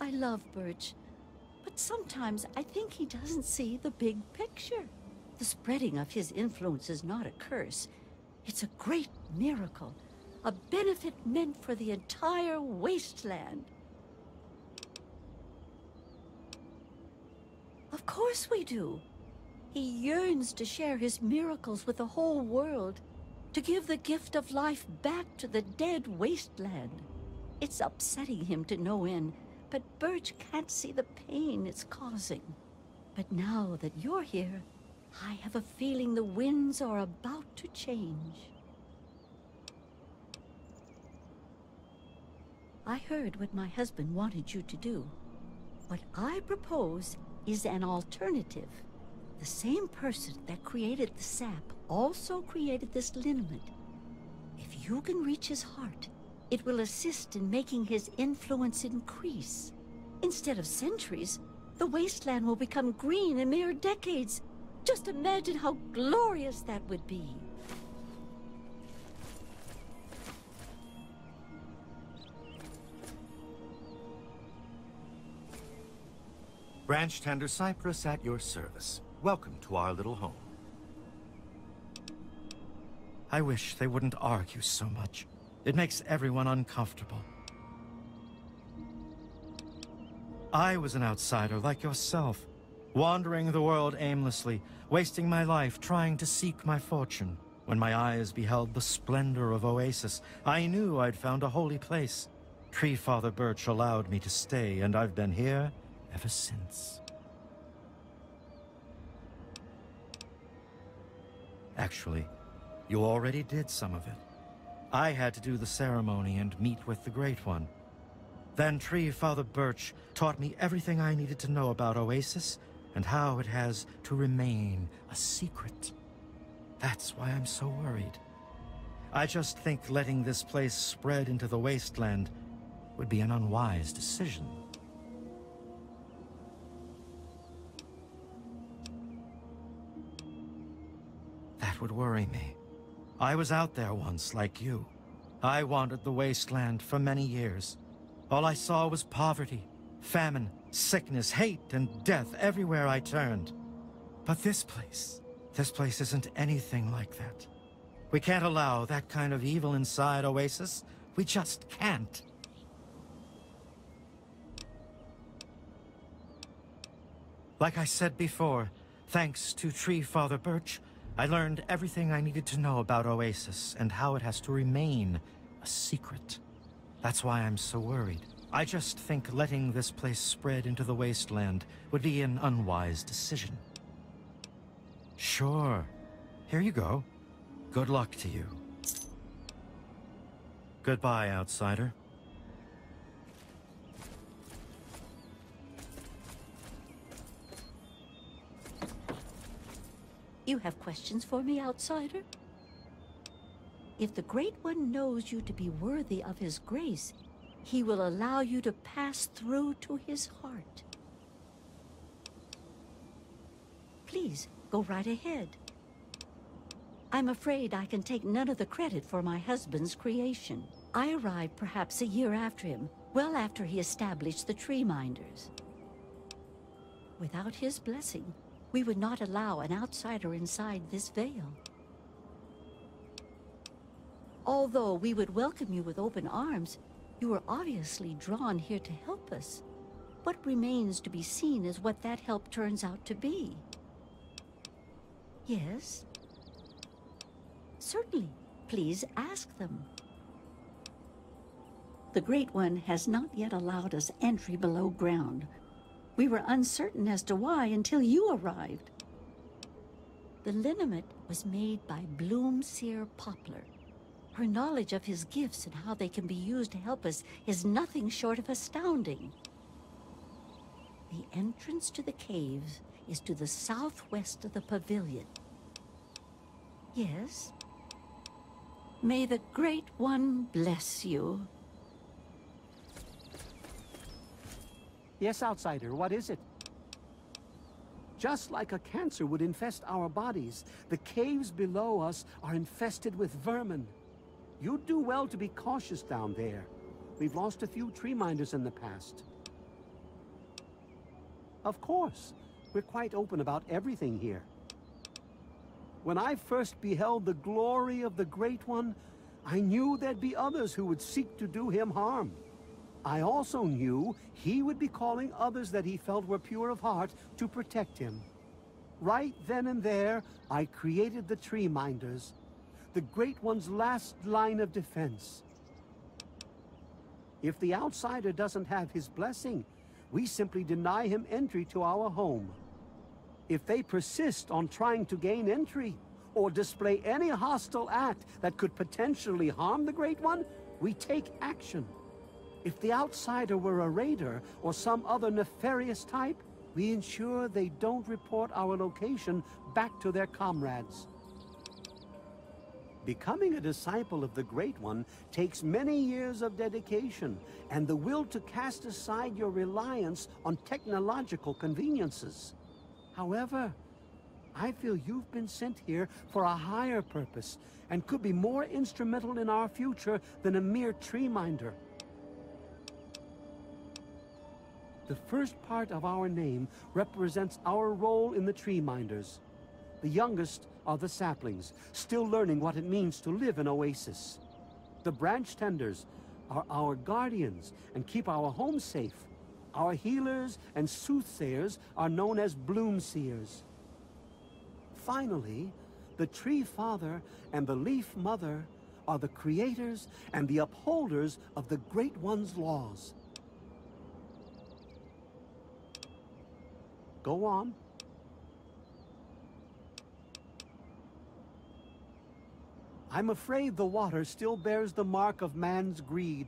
I love Birch, but sometimes I think he doesn't see the big picture. The spreading of his influence is not a curse. It's a great miracle, a benefit meant for the entire Wasteland. Of course we do. He yearns to share his miracles with the whole world, to give the gift of life back to the dead Wasteland. It's upsetting him to no end, but Birch can't see the pain it's causing. But now that you're here, I have a feeling the winds are about to change. I heard what my husband wanted you to do. What I propose is an alternative. The same person that created the sap also created this liniment. If you can reach his heart, it will assist in making his influence increase. Instead of centuries, the wasteland will become green in mere decades. Just imagine how glorious that would be. Branch Tender Cypress at your service. Welcome to our little home. I wish they wouldn't argue so much. It makes everyone uncomfortable. I was an outsider like yourself, wandering the world aimlessly, wasting my life trying to seek my fortune. When my eyes beheld the splendor of Oasis, I knew I'd found a holy place. Tree Father Birch allowed me to stay, and I've been here ever since. Actually, you already did some of it. I had to do the ceremony and meet with the Great One. Then Tree Father Birch taught me everything I needed to know about Oasis and how it has to remain a secret. That's why I'm so worried. I just think letting this place spread into the wasteland would be an unwise decision. That would worry me. I was out there once, like you. I wandered the wasteland for many years. All I saw was poverty, famine, sickness, hate, and death everywhere I turned. But this place isn't anything like that. We can't allow that kind of evil inside Oasis. We just can't. Like I said before, thanks to Tree Father Birch, I learned everything I needed to know about Oasis and how it has to remain a secret. That's why I'm so worried. I just think letting this place spread into the wasteland would be an unwise decision. Sure. Here you go. Good luck to you. Goodbye, outsider. You have questions for me, outsider? If the Great One knows you to be worthy of his grace, he will allow you to pass through to his heart. Please, go right ahead. I'm afraid I can take none of the credit for my husband's creation. I arrived perhaps a year after him, well after he established the Tree Minders. Without his blessing, we would not allow an outsider inside this veil. Although we would welcome you with open arms, you were obviously drawn here to help us. What remains to be seen is what that help turns out to be. Yes? Certainly. Please ask them. The Great One has not yet allowed us entry below ground. We were uncertain as to why until you arrived. The liniment was made by Bloomseer Poplar. Her knowledge of his gifts and how they can be used to help us is nothing short of astounding. The entrance to the caves is to the southwest of the pavilion. Yes? May the Great One bless you. Yes, outsider, what is it? Just like a cancer would infest our bodies, the caves below us are infested with vermin. You'd do well to be cautious down there. We've lost a few tree minders in the past. Of course. We're quite open about everything here. When I first beheld the glory of the Great One, I knew there'd be others who would seek to do him harm. I also knew he would be calling others that he felt were pure of heart to protect him. Right then and there, I created the Tree Minders, the Great One's last line of defense. If the outsider doesn't have his blessing, we simply deny him entry to our home. If they persist on trying to gain entry, or display any hostile act that could potentially harm the Great One, we take action. If the outsider were a raider or some other nefarious type, we ensure they don't report our location back to their comrades. Becoming a disciple of the Great One takes many years of dedication and the will to cast aside your reliance on technological conveniences. However, I feel you've been sent here for a higher purpose and could be more instrumental in our future than a mere tree minder. The first part of our name represents our role in the Tree Minders. The youngest are the saplings, still learning what it means to live in Oasis. The branch tenders are our guardians and keep our home safe. Our healers and soothsayers are known as bloom seers. Finally, the Tree Father and the Leaf Mother are the creators and the upholders of the Great One's laws. Go on. I'm afraid the water still bears the mark of man's greed.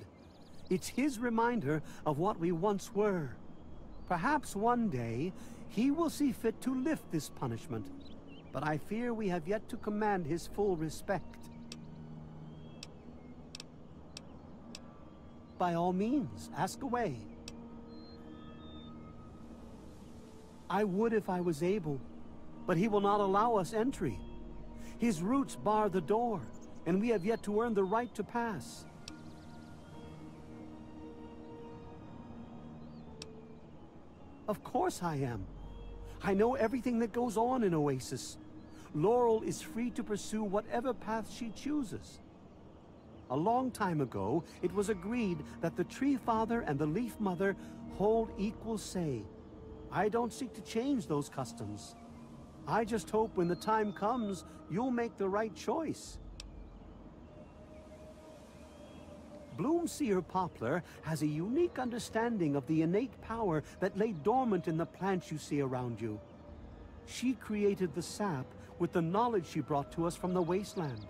It's his reminder of what we once were. Perhaps one day, he will see fit to lift this punishment, but I fear we have yet to command his full respect. By all means, ask away. I would if I was able, but he will not allow us entry. His roots bar the door, and we have yet to earn the right to pass. Of course I am. I know everything that goes on in Oasis. Laurel is free to pursue whatever path she chooses. A long time ago, it was agreed that the Tree Father and the Leaf Mother hold equal say. I don't seek to change those customs. I just hope when the time comes, you'll make the right choice. Bloomseer Poplar has a unique understanding of the innate power that lay dormant in the plants you see around you. She created the sap with the knowledge she brought to us from the Wasteland.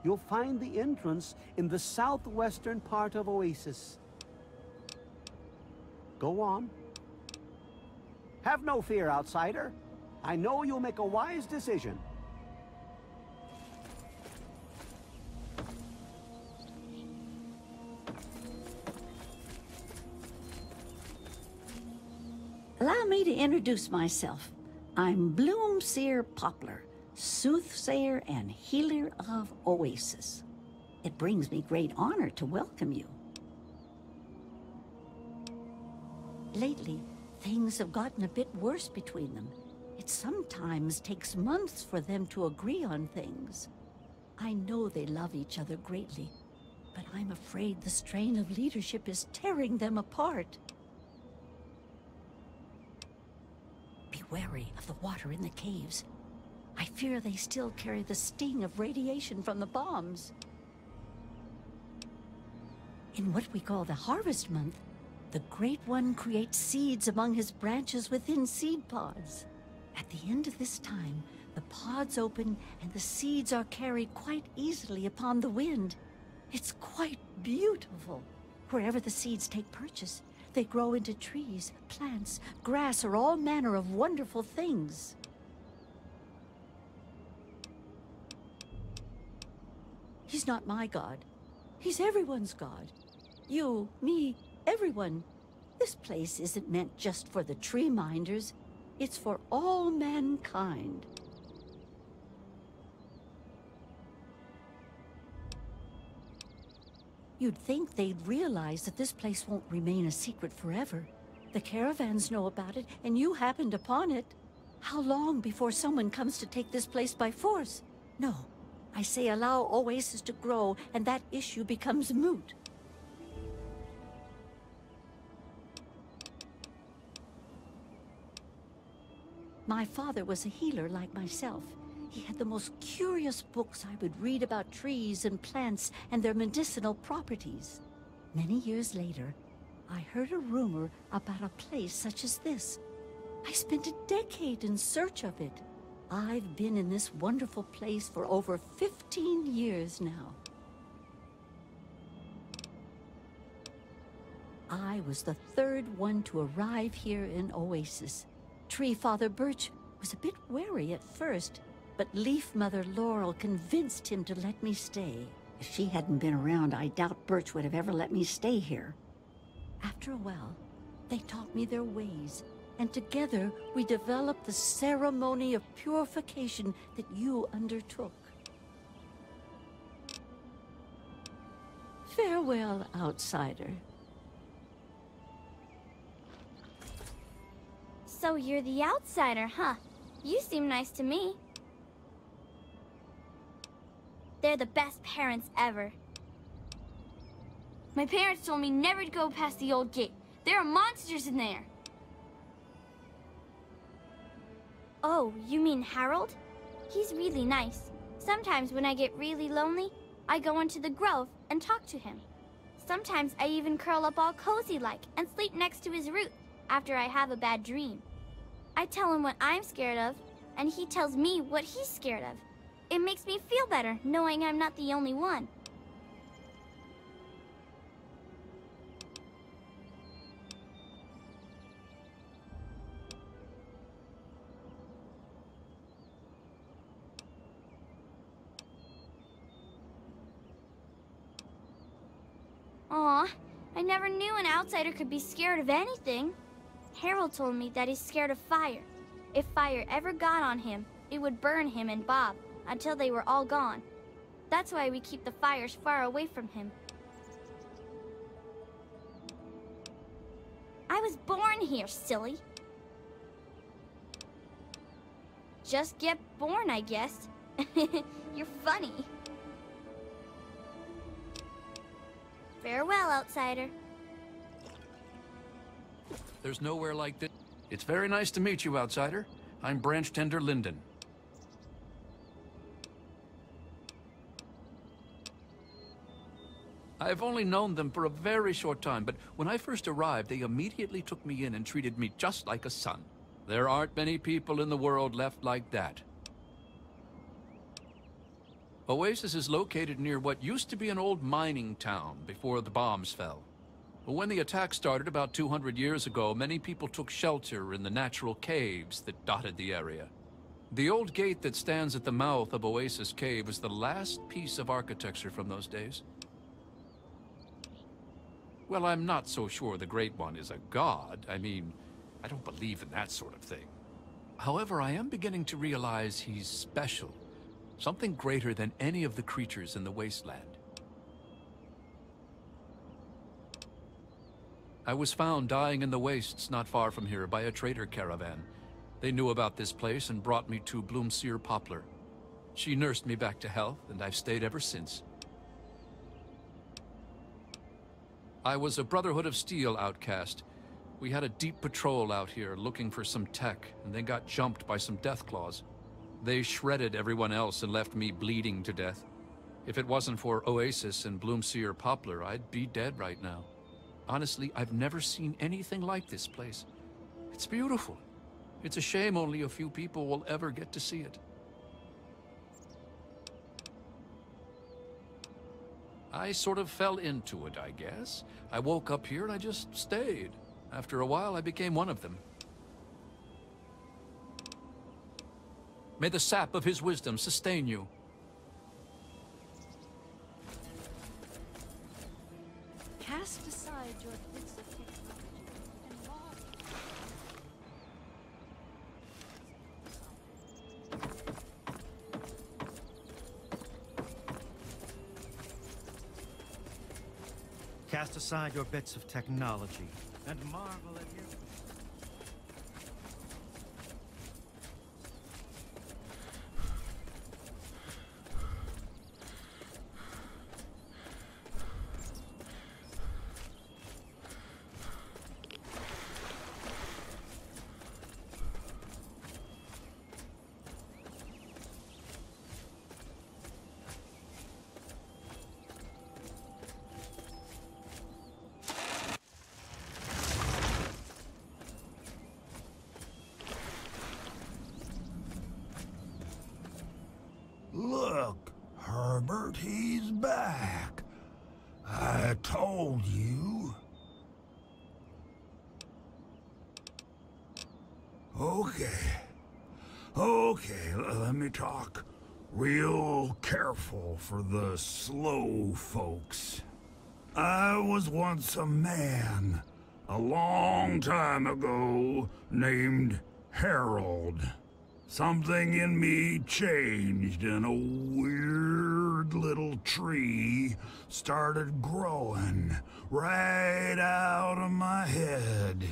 You'll find the entrance in the southwestern part of Oasis. Go on. Have no fear, outsider. I know you'll make a wise decision. Allow me to introduce myself. I'm Bloomseer Poplar, soothsayer and healer of Oasis. It brings me great honor to welcome you. Lately, things have gotten a bit worse between them. It sometimes takes months for them to agree on things. I know they love each other greatly, but I'm afraid the strain of leadership is tearing them apart. Be wary of the water in the caves. I fear they still carry the sting of radiation from the bombs. In what we call the Harvest Month, the Great One creates seeds among his branches within seed pods. At the end of this time, the pods open and the seeds are carried quite easily upon the wind. It's quite beautiful. Wherever the seeds take purchase, they grow into trees, plants, grass, or all manner of wonderful things. He's not my god. He's everyone's god. You, me, everyone. This place isn't meant just for the tree minders. It's for all mankind. You'd think they'd realize that this place won't remain a secret forever. The caravans know about it, and you happened upon it. How long before someone comes to take this place by force? No, I say allow Oasis to grow, and that issue becomes moot. My father was a healer like myself. He had the most curious books I would read about trees and plants and their medicinal properties. Many years later, I heard a rumor about a place such as this. I spent a decade in search of it. I've been in this wonderful place for over 15 years now. I was the third one to arrive here in Oasis. Tree Father Birch was a bit wary at first, but Leaf Mother Laurel convinced him to let me stay. If she hadn't been around, I doubt Birch would have ever let me stay here. After a while, they taught me their ways, and together we developed the ceremony of purification that you undertook. Farewell, outsider. So you're the outsider, huh? You seem nice to me. They're the best parents ever. My parents told me never to go past the old gate. There are monsters in there. Oh, you mean Harold? He's really nice. Sometimes when I get really lonely, I go into the grove and talk to him. Sometimes I even curl up all cozy-like and sleep next to his root after I have a bad dream. I tell him what I'm scared of, and he tells me what he's scared of. It makes me feel better knowing I'm not the only one. Aw, I never knew an outsider could be scared of anything. Harold told me that he's scared of fire. If fire ever got on him, it would burn him and Bob until they were all gone. That's why we keep the fires far away from him. I was born here, silly. Just get born, I guess. You're funny. Farewell, outsider. There's nowhere like this. It's very nice to meet you, outsider. I'm Branch Tender Linden. I've only known them for a very short time, but when I first arrived, they immediately took me in and treated me just like a son. There aren't many people in the world left like that. Oasis is located near what used to be an old mining town before the bombs fell. When the attack started about 200 years ago, many people took shelter in the natural caves that dotted the area. The old gate that stands at the mouth of Oasis Cave is the last piece of architecture from those days. Well, I'm not so sure the Great One is a god. I mean, I don't believe in that sort of thing. However, I am beginning to realize he's special. Something greater than any of the creatures in the Wasteland. I was found dying in the wastes not far from here by a trader caravan. They knew about this place and brought me to Bloomseer Poplar. She nursed me back to health, and I've stayed ever since. I was a Brotherhood of Steel outcast. We had a deep patrol out here looking for some tech, and they got jumped by some Deathclaws. They shredded everyone else and left me bleeding to death. If it wasn't for Oasis and Bloomseer Poplar, I'd be dead right now. Honestly, I've never seen anything like this place. It's beautiful. It's a shame only a few people will ever get to see it. I sort of fell into it, I guess. I woke up here and I just stayed. After a while, I became one of them. May the sap of his wisdom sustain you. Cast aside your bits of technology and log. Cast aside your bits of technology and marvel at you. Look, Herbert, he's back. I told you. Okay, let me talk real careful for the slow folks. I was once a man, a long time ago, named Harold. Something in me changed and a weird little tree started growing right out of my head.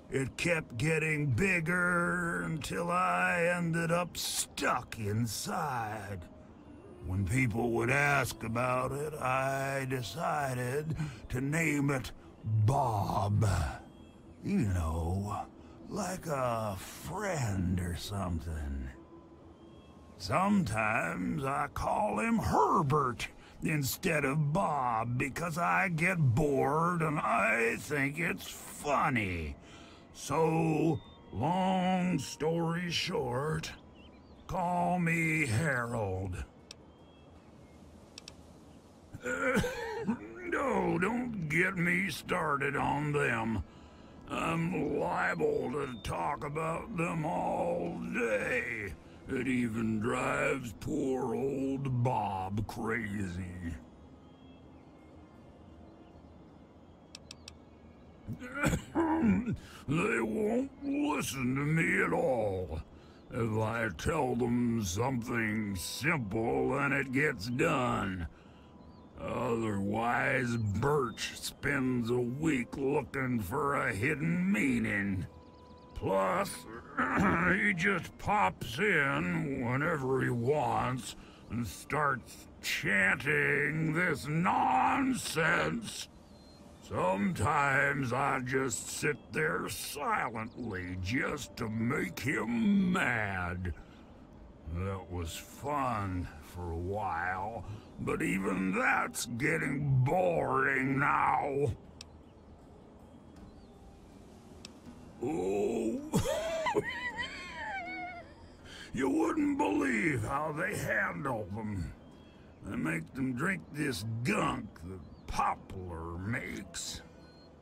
It kept getting bigger until I ended up stuck inside. When people would ask about it, I decided to name it Bob. You know, like a friend or something. Sometimes I call him Herbert instead of Bob because I get bored and I think it's funny. So, long story short, call me Harold. No, don't get me started on them. I'm liable to talk about them all day. It even drives poor old Bob crazy. They won't listen to me at all. If I tell them something simple, then it gets done. Otherwise, Birch spends a week looking for a hidden meaning. Plus, he just pops in whenever he wants and starts chanting this nonsense. Sometimes I just sit there silently just to make him mad. That was fun for a while, but even that's getting boring now. Oh, you wouldn't believe how they handle them. They make them drink this gunk that Poplar makes.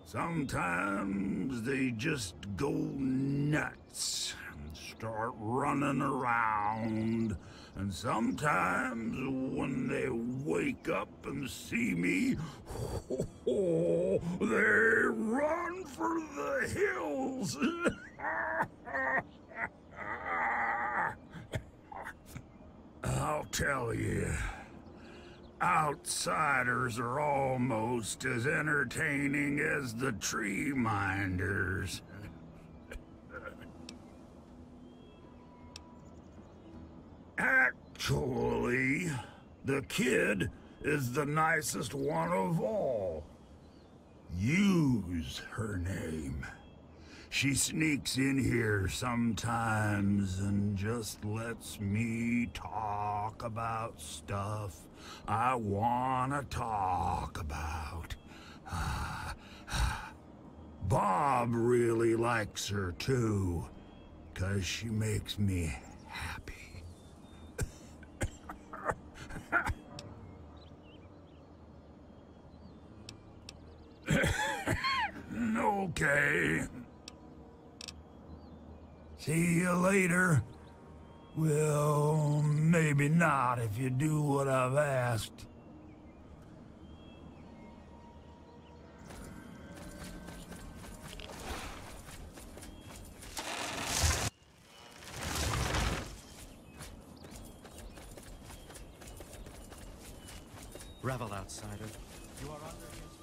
Sometimes they just go nuts and start running around. And sometimes when they wake up and see me, they run for the hills. I'll tell you, outsiders are almost as entertaining as the tree minders. Actually, the kid is the nicest one of all. Use her name. She sneaks in here sometimes and just lets me talk about stuff I want to talk about. Bob really likes her too, 'cause she makes me happy. Okay. See you later. Well, maybe not if you do what I've asked. Revel, outsider. You are under his...